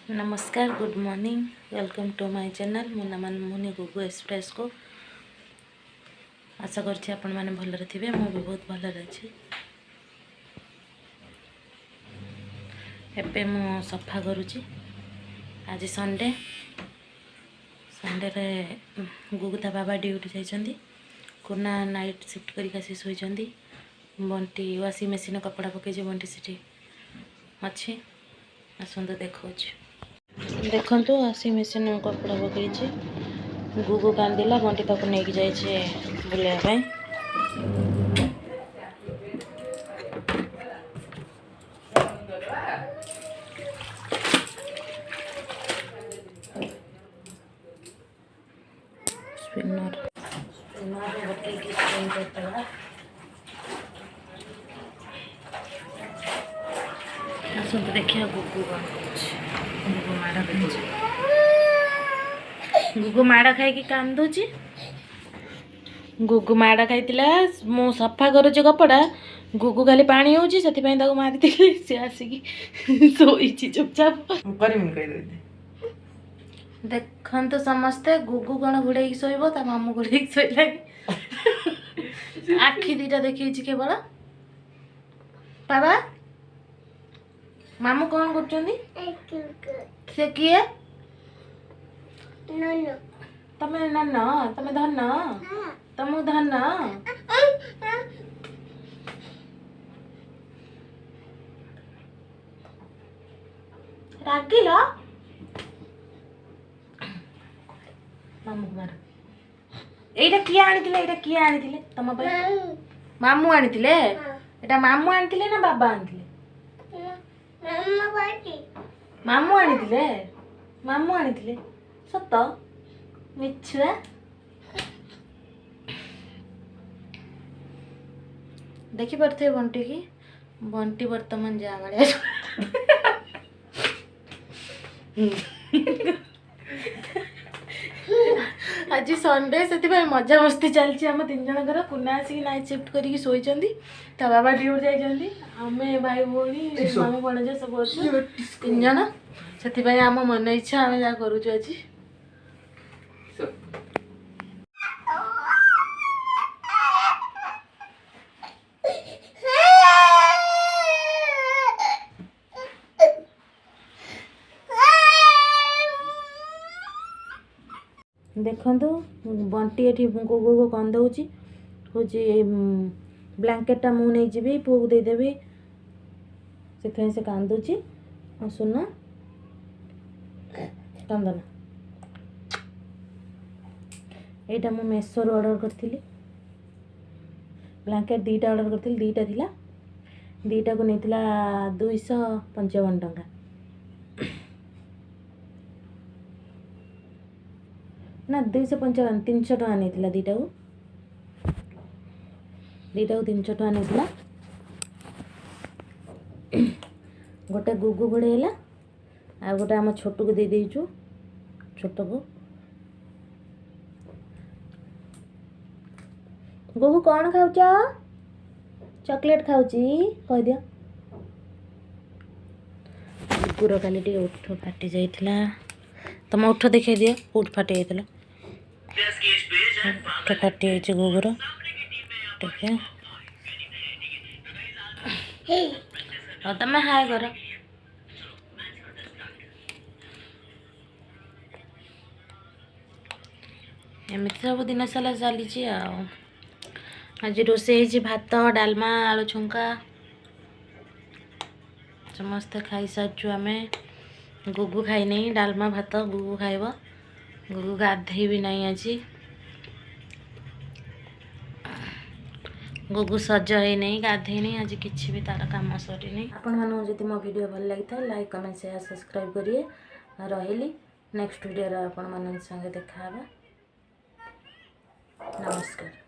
नमस्कार, good morning, welcome to my channel. मो नाम मुनि गुगु एक्सप्रेस को आशा करछि आपण माने भलरे थिबे। मो भी बहुत भलरे अछि। एबे मो सफा करूछि। आज संडे रे गुगु ता बाबा ड्यूटी जाइछंदी। कुना नाइट शिफ्ट करिका से सोइछंदी। बंटी वाशिंग मशीन कपड़ा पके जे बंटी सिटी अछि। आसंद देखौछि। देखंतु वाशिंग मशीन कपड़ा पके गुगु कांदिला। बंटी ताको नेकी जाइछे बुलिया ପାଇଁ। स्पिनर बटे की स्पिन करतला। आसंद देखिया गुगु गुगु माड़ा खाइछे। गुगु माड़ा खाई की कांदुची। गुगु माड़ा खाइतिला। मु सफा करूची कपड़ा। गुगु खाली पानी होची सेति पई ताको मारिति से आसीकी सोईची चुपचाप करिम कहि देती। देखंतु समस्ते गुगु कोन घुड़े की सोइबो ता मामू घुड़े की सोइला। आखी दीटा देखिछि केवल। बाबा मामू कोन करचंदी से किए नन्नो तमे नन्नो तमे धन्नो तमु धन्नो रागिला मामू मार एटा किया आनिथिले तम पे मामू आनिथिले। एटा मामू आनिथिले ना बाबा आनिथिले? मामू आनिथिले सत मिछुआ। देखि परथे बंटी की बंटी वर्तमान जा बड़े आज संडे से मजा मस्ती चलती। आम तीन जन कुना आसिक नाइट शिफ्ट करके शोचंदी। ता बाबा ड्यूटी जाइछंदी। आमे भाई भौणी मामू भणजा सब अच्छे तीन जन। से आम मन इच्छा आम जा करूँ आज। देखंतु बंटी एठी गुगु कंदौची होची ब्लैंकेटा मु नै जीबी पुक दे देबी से कांदुची। सुना कांदना एटा मु मेसो ऑर्डर करथिली। ब्लैंकेट दीटा ऑर्डर करथिली। दीटा थिला दीटा को नेतिला 255 टंका। ना 255 300 टका नहीं दीटा को 300 टका नहीं। गोटे गुगु घोड़ेला आ गोटे आम छोटू को दे देइछु। छोटू को गुगु कौन खाउछ? चॉकलेट खाउची कह दियो। गुगुर काली टे उठ फाटी जाइथिला। तम उठ देखै दियो उठ फाटी जाइथिला। उठ फाटी जाइछ गुगुर ठीक है। तमे हाय कर। एमती सब दिन सारा चली। आज रोषे भात डालमा आलू छुंका समस्ते खाई सारु। आम गुगु खाई नहीं डालमा भात गुगु खाइब। गुगु गाधे भी नहीं। आज गुगु सज है नहीं गाधे नहीं। आज किसी भी तार काम सरी नहीं। आपण मानू जदि मो वीडियो भल लगी था लाइक कमेंट शेयर सब्सक्राइब करिए। रही नेक्स्ट वीडियो आपण मान संगे देखा। नमस्कार।